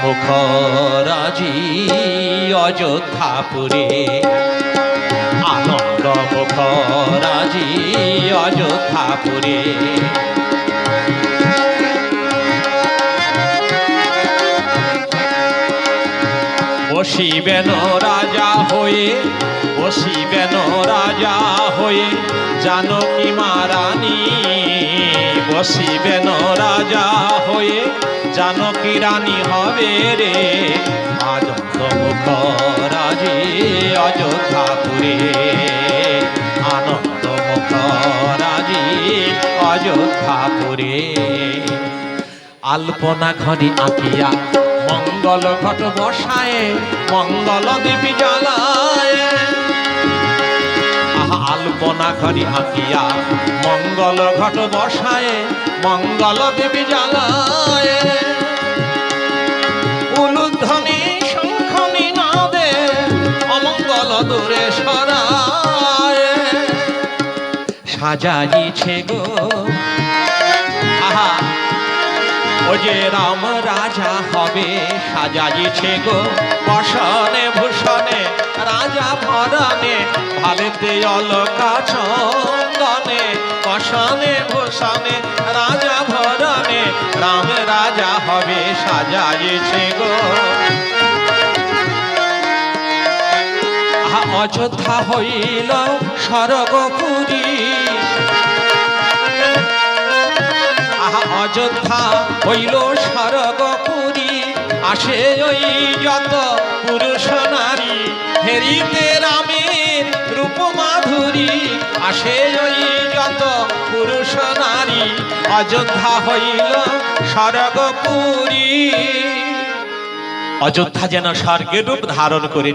মুখ রাজি অযোধ্যাপুরে, আনন্দ মুখ রাজি অযোধ্যাপুরে। বসিবেন রাজা হয়ে, বসিবেন রাজা হয়ে জানকী মা রানী, বসিবেন রাজা হয়ে জানকী রানী হবে রে। আনন্দ মুখ রাজি অযোধ্যাপুরে, আনন্দ মুখ রাজি অযোধ্যাপুরে। আলপনা ঘরে আঁকিয়া মঙ্গল ঘট বসায়, মঙ্গল দেবী জ্বালায়। আলপনা ঘরে আঁকিয়া মঙ্গল ঘট বসায়, মঙ্গল দেবী জ্বালায়। উলুধ্বনি শঙ্খনি নাদে অমঙ্গল দূরে সরায়। সাজাইছে গো আহা ও যে রাম রাজা হবে, সাজাইছে গো বসনে ভূষণে রাজা ভরণে, ভালেতে অলকা চন্দনে বসনে ভূষণে রাজা ভরণে, রাম রাজা হবে সাজাইছে গো। অযোধ্যা হইল স্বর্গপুরী, অযোধ্যা হইল স্বর্গপুরী। আসে ওই যত পুরুষ নারী হেরিতে রামের রূপ মাধুরী, আসে ওই যত পুরুষ নারী অযোধ্যা হইল স্বর্গপুরী। অযোধ্যা যেন স্বর্গের রূপ ধারণ করে